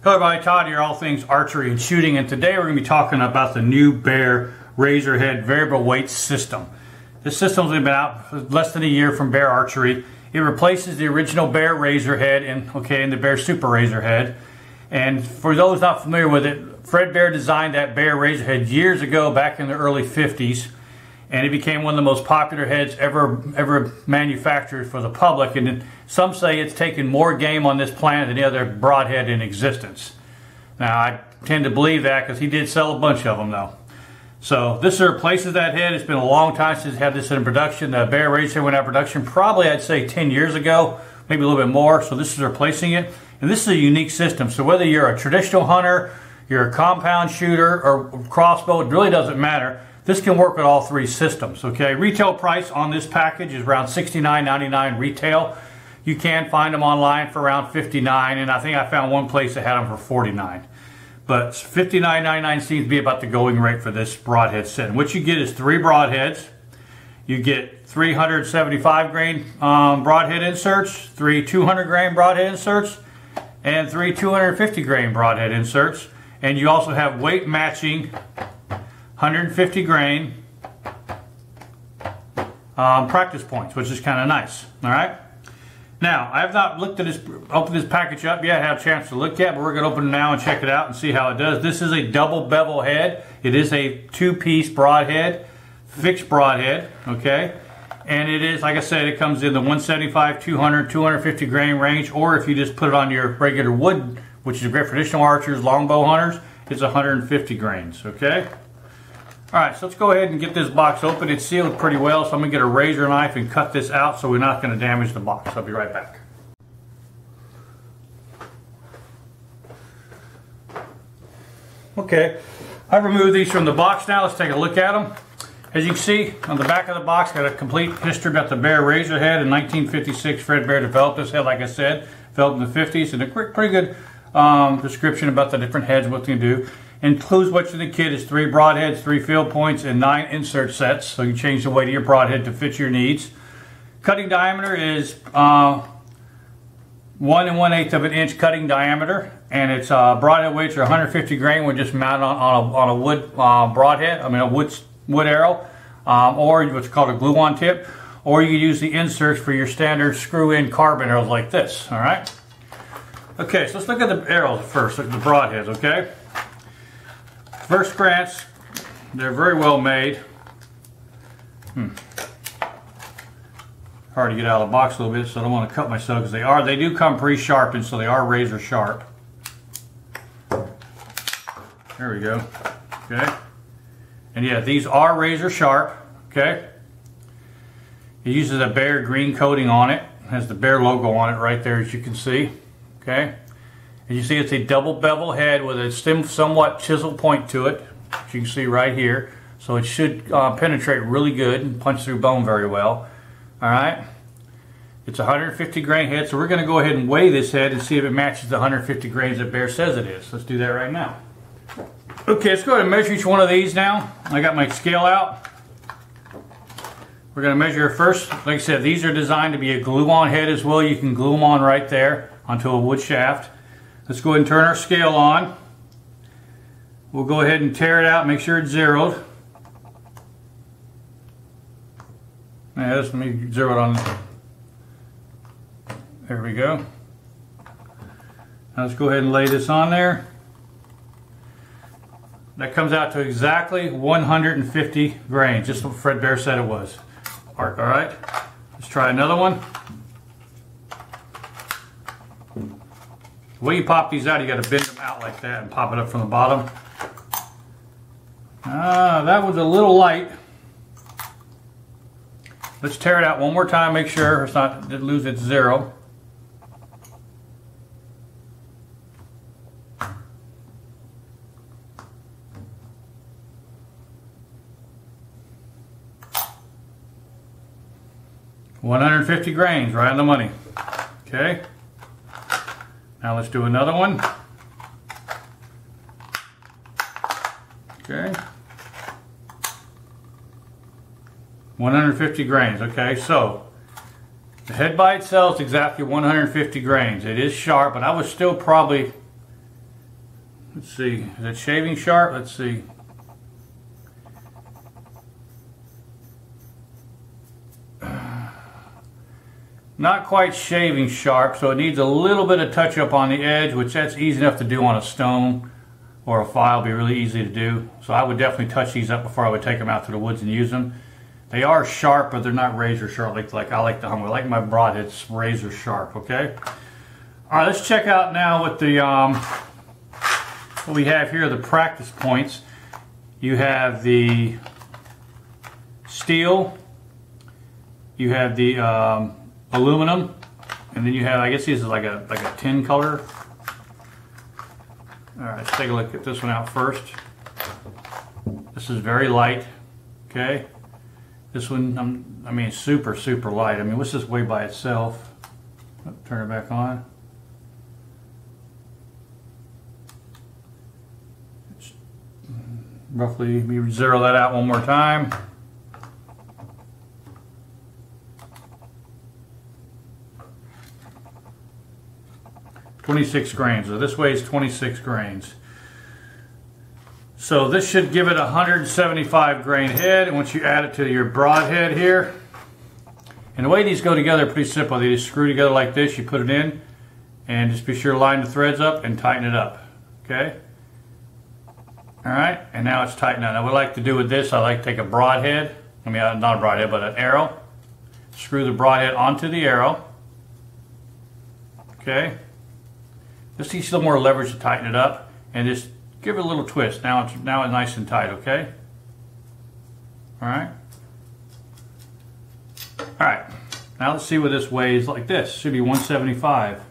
Hello everybody, Todd here, all things archery and shooting, and today we're going to be talking about the new Bear Razorhead variable weight system. This system's been out less than a year from Bear Archery. It replaces the original Bear Razorhead in the Bear Super Razorhead. And for those not familiar with it, Fred Bear designed that Bear Razorhead years ago, back in the early 50s, and it became one of the most popular heads ever manufactured for the public. And some say it's taken more game on this planet than any other broadhead in existence. Now, I tend to believe that because he did sell a bunch of them, though. So this replaces that head. It's been a long time since had this in production. The Bear Razorhead went out of production probably, I'd say, 10 years ago, maybe a little bit more. So this is replacing it. And this is a unique system. So whether you're a traditional hunter, you're a compound shooter, or crossbow, it really doesn't matter. This can work with all three systems, okay? Retail price on this package is around $69.99 retail. You can find them online for around $59, and I think I found one place that had them for $49. But $59.99 seems to be about the going rate for this broadhead set. And what you get is 3 broadheads. You get 375 grain broadhead inserts, 3 200 grain broadhead inserts, and 3 250 grain broadhead inserts. And you also have weight matching 150 grain practice points, which is kind of nice. All right. Now, I have not looked at this, opened this package up yet. I have a chance to look at, but we're going to open it now and check it out and see how it does. This is a double bevel head. It is a 2-piece broadhead, fixed broadhead. Okay. And it is, like I said, it comes in the 175, 200, 250 grain range, or if you just put it on your regular wood, which is great for traditional archers, longbow hunters, it's 150 grains. Okay. Alright, so let's go ahead and get this box open. It's sealed pretty well, so I'm going to get a razor knife and cut this out so we're not going to damage the box. I'll be right back. Okay, I've removed these from the box now. Let's take a look at them. As you can see, on the back of the box, got a complete history about the Bear Razorhead. In 1956, Fred Bear developed this head, like I said, developed in the 50s, and a pretty good description about the different heads, what they do. Includes what's in the kit is 3 broadheads, 3 field points, and 9 insert sets. So you change the weight of your broadhead to fit your needs. Cutting diameter is 1 1/8 of an inch cutting diameter, and its broadhead weights are 150 grain. We're just mounted on a wood broadhead. I mean a wood arrow, or what's called a glue-on tip, or you can use the inserts for your standard screw-in carbon arrows like this. All right. Okay, so let's look at the arrows first. Look at the broadheads. Okay. First glance, they're very well made. Hard to get out of the box a little bit, so I don't want to cut myself because they do come pre-sharpened, so they are razor sharp. There we go. Okay. And yeah, these are razor sharp. Okay. It uses a Bear green coating on it. It has the Bear logo on it right there, as you can see. Okay. As you see, it's a double bevel head with a somewhat chisel point to it, as you can see right here. So it should penetrate really good and punch through bone very well. All right. It's a 150 grain head, so we're going to go ahead and weigh this head and see if it matches the 150 grains that Bear says it is. Let's do that right now. Okay, let's go ahead and measure each one of these now. I got my scale out. We're going to measure first. Like I said, these are designed to be a glue-on head as well. You can glue them on right there onto a wood shaft. Let's go ahead and turn our scale on. We'll go ahead and tear it out, make sure it's zeroed. Yeah, let me zero it on. There we go. Now let's go ahead and lay this on there. That comes out to exactly 150 grains, just what Fred Bear said it was. All right, let's try another one. The way you pop these out, you got to bend them out like that and pop it up from the bottom. That was a little light. Let's tear it out one more time, make sure it's not to lose its zero. $150 grains, right on the money. Okay. Now let's do another one. Okay. 150 grains. Okay, so the head by itself is exactly 150 grains. It is sharp, but I would still probably Let's see, is it shaving sharp? Let's see. Not quite shaving sharp, so it needs a little bit of touch up on the edge, which that's easy enough to do on a stone or a file. Be really easy to do. So I would definitely touch these up before I would take them out to the woods and use them. They are sharp, but they're not razor sharp like I like I like my broadheads razor sharp. Okay. All right, let's check out now what the what we have here. The practice points. You have the steel. You have the aluminum, and then you have, I guess this is like a tin color. All right, let's take a look at this one out first. This is very light. Okay. This one, I mean, super light. I mean, what's this weigh by itself? Turn it back on. Roughly, we zero that out one more time. .26 grains. So this weighs 26 grains. So this should give it a 175 grain head. And once you add it to your broadhead here, and the way these go together are pretty simple. They just screw together like this. You put it in, and just be sure to line the threads up and tighten it up. Okay. All right, and now it's tightened up. Now what I like to do with this, I like to take a broadhead, I mean not a broadhead, but an arrow, screw the broadhead onto the arrow, okay, just use a little more leverage to tighten it up, and just give it a little twist. Now it's nice and tight, okay? All right, now let's see what this weighs like this. Should be 175.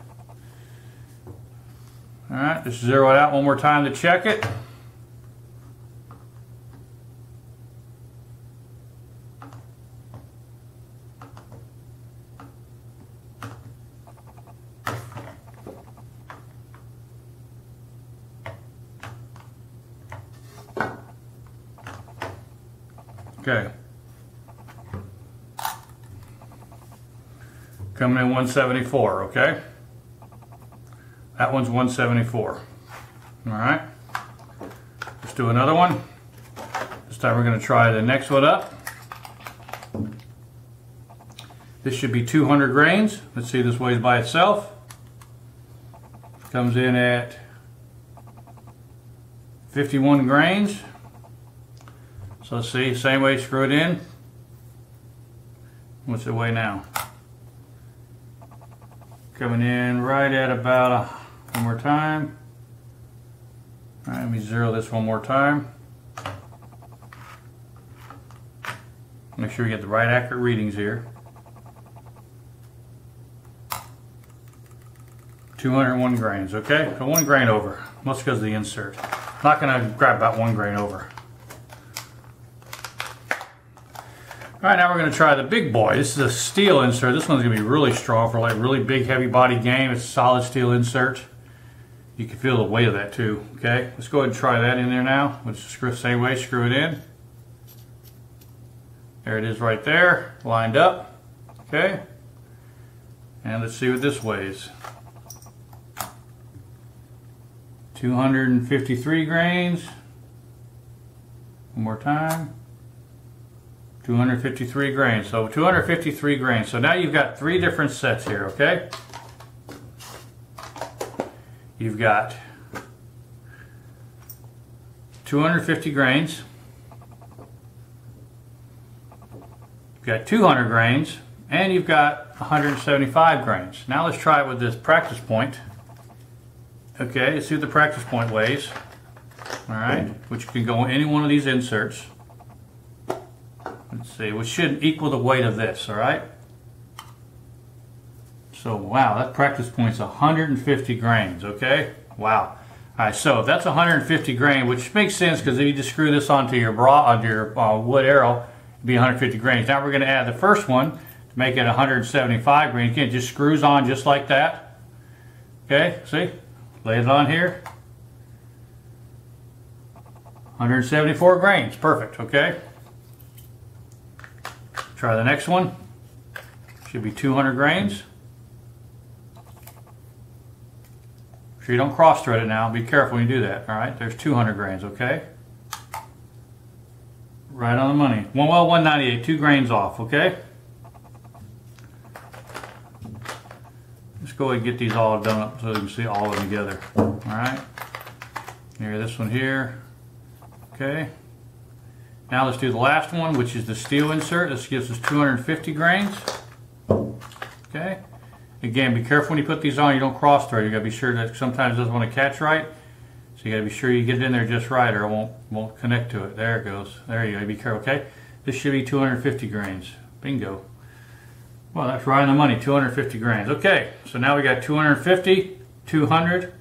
All right, just zero it out one more time to check it. Okay. Coming in 174, okay? That one's 174. All right. Let's do another one. This time we're going to try the next one up. This should be 200 grains. Let's see, this weighs by itself. Comes in at 51 grains. So let's see, same way, screw it in. What's it weigh now? Coming in right at about one more time. All right, let me zero this one more time. Make sure you get the right accurate readings here. 201 grains, okay? So 1 grain over, mostly because of the insert. I'm not gonna grab about 1 grain over. All right, now we're going to try the big boy. This is a steel insert. This one's going to be really strong for like really big, heavy body game. It's a solid steel insert. You can feel the weight of that too. Okay, let's go ahead and try that in there now. Let's screw the same way, screw it in. There it is right there, lined up. Okay, and let's see what this weighs. 253 grains. One more time. 253 grains. So 253 grains. So now you've got 3 different sets here, okay? You've got 250 grains. You've got 200 grains, and you've got 175 grains. Now let's try it with this practice point. Okay, let's see what the practice point weighs. All right, which can go in any one of these inserts. Let's see, which should equal the weight of this, all right? So, wow, that practice point's 150 grains, okay? Wow. All right, so if that's 150 grain, which makes sense because if you just screw this onto your wood arrow, it'd be 150 grains. Now we're going to add the first one to make it 175 grains. Again, it just screws on just like that. Okay, see? Lay it on here. 174 grains, perfect, okay? Try the next one. Should be 200 grains. Should sure you don't cross thread it now. Be careful when you do that. All right, there's 200 grains, okay? Right on the money. Well, 198, 2 grains off, okay? Let's go ahead and get these all done up so you can see all of them together. All right. Here, this one here. Okay. Now let's do the last one, which is the steel insert. This gives us 250 grains. Okay. Again, be careful when you put these on. You don't cross thread. You got to be sure that sometimes it doesn't want to catch right. So you got to be sure you get it in there just right, or it won't connect to it. There it goes. There you go. Be careful. Okay. This should be 250 grains. Bingo. Well, that's right on the money. 250 grains. Okay. So now we got 250, 200.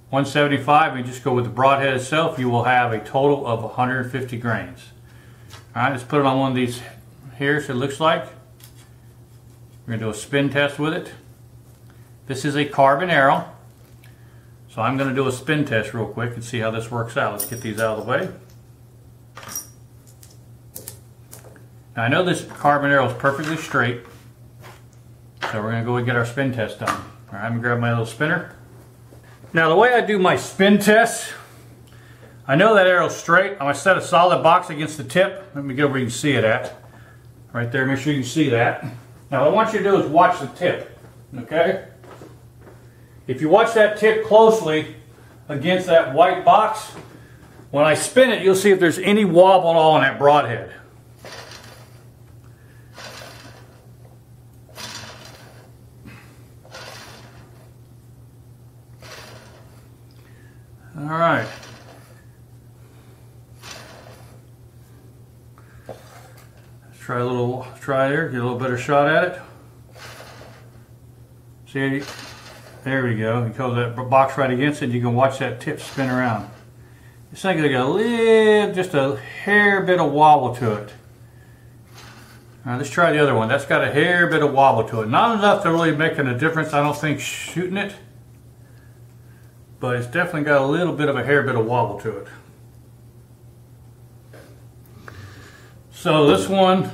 175, we just go with the broadhead itself, you will have a total of 150 grains. Alright, let's put it on one of these here so it looks like. We're going to do a spin test with it. This is a carbon arrow. So I'm going to do a spin test real quick and see how this works out. Let's get these out of the way. Now I know this carbon arrow is perfectly straight. So we're going to go and get our spin test done. Alright, I'm going to grab my little spinner. Now the way I do my spin test, I know that arrow's straight. I'm going to set a solid box against the tip. Let me get where you can see it at. Right there, make sure you can see that. Now what I want you to do is watch the tip, okay? If you watch that tip closely against that white box, when I spin it, you'll see if there's any wobble at all on that broadhead. All right. Let's try there, get a little better shot at it. See, there we go. You close that box right against it, you can watch that tip spin around. It's like they got just a hair bit of wobble to it. All right, let's try the other one. That's got a hair bit of wobble to it. Not enough to really make a difference, I don't think, shooting it. But it's definitely got a little bit of a hair bit of wobble to it. So this one,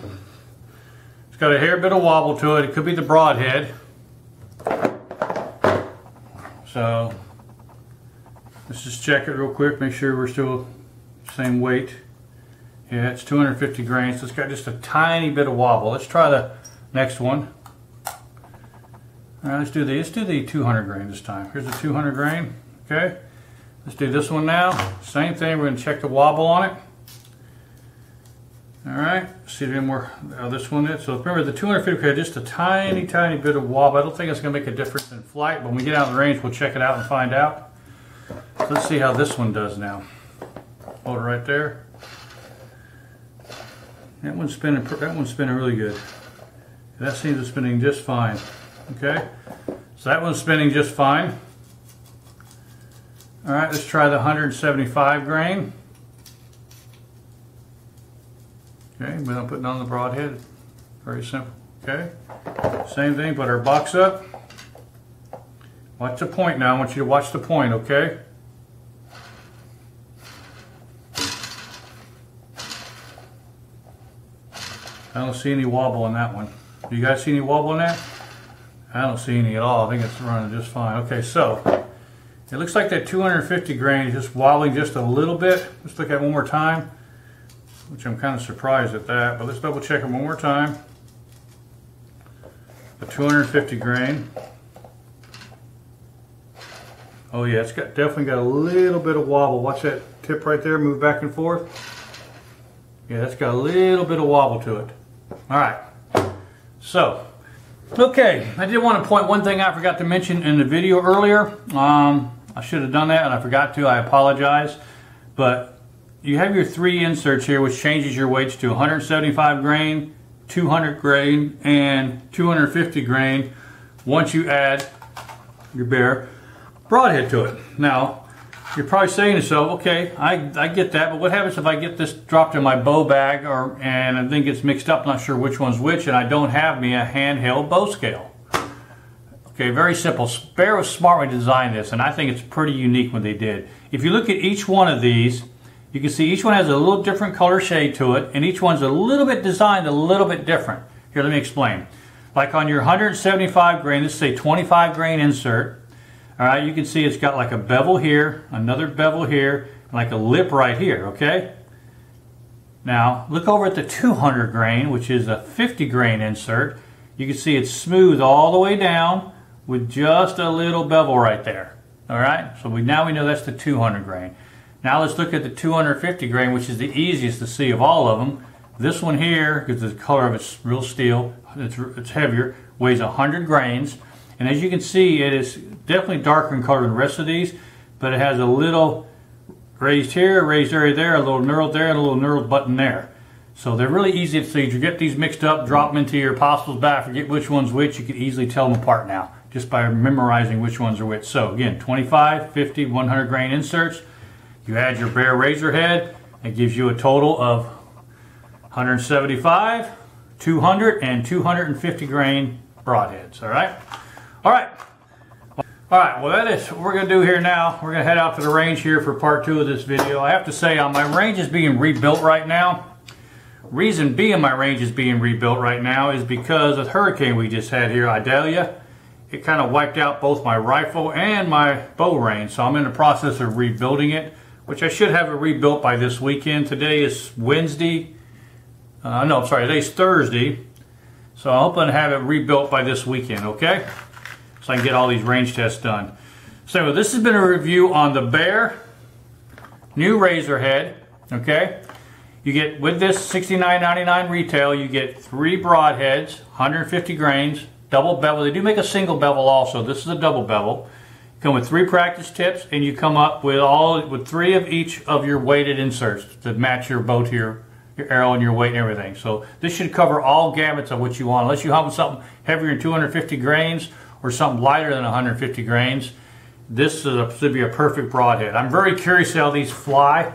it's got a hair bit of wobble to it. It could be the broadhead. So let's just check it real quick, make sure we're still the same weight. Yeah, it's 250 grains, so it's got just a tiny bit of wobble. Let's try the next one. All right, let's do the 200 grain this time. Here's the 200 grain. Okay, let's do this one now. Same thing, we're going to check the wobble on it. Alright, see if any more this one is. So remember the 250 had just a tiny bit of wobble. I don't think it's going to make a difference in flight, but when we get out of the range we'll check it out and find out. So let's see how this one does now. Hold it right there. That one's spinning really good. That seems to be spinning just fine. Okay, so that one's spinning just fine. Alright, let's try the 175 grain. Okay, we're putting on the broadhead. Very simple. Okay, same thing, put our box up. Watch the point now. I want you to watch the point, okay? I don't see any wobble in that one. Do you guys see any wobble in that? I don't see any at all. I think it's running just fine. Okay, so it looks like that 250 grain is just wobbling just a little bit. Let's look at it one more time, which I'm kind of surprised at that, but let's double check it one more time. The 250 grain. Oh yeah, it's definitely got a little bit of wobble. Watch that tip right there move back and forth. Yeah, that's got a little bit of wobble to it. All right, so okay, I did want to point one thing I forgot to mention in the video earlier. I should have done that and I forgot to. I apologize. But you have your 3 inserts here, which changes your weights to 175 grain, 200 grain, and 250 grain once you add your bare broadhead to it. Now, you're probably saying to yourself, okay, I get that, but what happens if I get this dropped in my bow bag and I think it's mixed up, not sure which one's which, and I don't have me a handheld bow scale? Okay, very simple. Bear was smart when they designed this, and I think it's pretty unique when they did. If you look at each one of these, you can see each one has a little different color shade to it, and each one's a little bit designed a little bit different. Here, let me explain. Like on your 175 grain, let's say 25 grain insert, All right, you can see it's got like a bevel here, another bevel here, and like a lip right here, okay? Now, look over at the 200 grain, which is a 50 grain insert. You can see it's smooth all the way down with just a little bevel right there. All right, so now we know that's the 200 grain. Now let's look at the 250 grain, which is the easiest to see of all of them. This one here, because the color of it's real steel, it's heavier, weighs 100 grains. And as you can see, it is definitely darker in color than the rest of these, but it has a little raised here, raised area there, a little knurled there, and a little knurled button there. So they're really easy to see. If you get these mixed up, drop them into your apostles' bag, forget which one's which, you can easily tell them apart now, just by memorizing which ones are which. So again, 25, 50, 100 grain inserts. You add your Bear Razorhead, it gives you a total of 175, 200, and 250 grain broadheads, all right? All right, well that is what we're going to do here now. We're going to head out to the range here for part 2 of this video. I have to say, my range is being rebuilt right now. Reason being my range is being rebuilt right now is because of the hurricane we just had here, Idalia. It kind of wiped out both my rifle and my bow range, so I'm in the process of rebuilding it, which I should have it rebuilt by this weekend. Today is Wednesday. Today's Thursday. So I'm hoping to have it rebuilt by this weekend, okay? So I can get all these range tests done. So this has been a review on the Bear new Razorhead, okay? You get, with this $69.99 retail, you get 3 broadheads, 150 grains, double bevel. They do make a single bevel also. This is a double bevel. You come with 3 practice tips, and you come up with 3 of each of your weighted inserts to match your bow to your arrow and your weight and everything. So this should cover all gamuts of what you want. Unless you hunt with something heavier than 250 grains or something lighter than 150 grains, this should be a perfect broadhead. I'm very curious how these fly.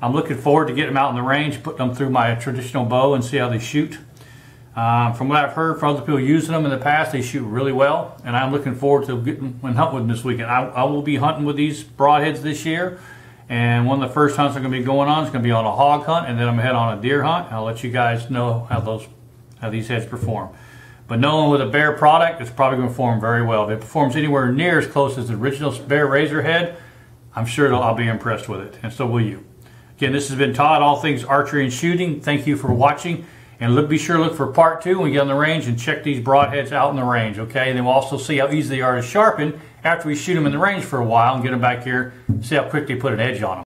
I'm looking forward to getting them out in the range, putting them through my traditional bow and see how they shoot. From what I've heard from other people using them in the past, they shoot really well, and I'm looking forward to getting and hunting with them this weekend. I will be hunting with these broadheads this year, and one of the first hunts I'm going to be going on is going to be on a hog hunt, and then I'm going to head on a deer hunt. I'll let you guys know how these heads perform. But knowing with a Bear product, it's probably going to perform very well. If it performs anywhere near as close as the original Bear Razorhead, I'm sure I'll be impressed with it, and so will you. Again, this has been Todd, all things archery and shooting. Thank you for watching. And be sure to look for part 2 when we get on the range and check these broadheads out in the range, okay? And then we'll also see how easy they are to sharpen after we shoot them in the range for a while and get them back here, see how quick they put an edge on them.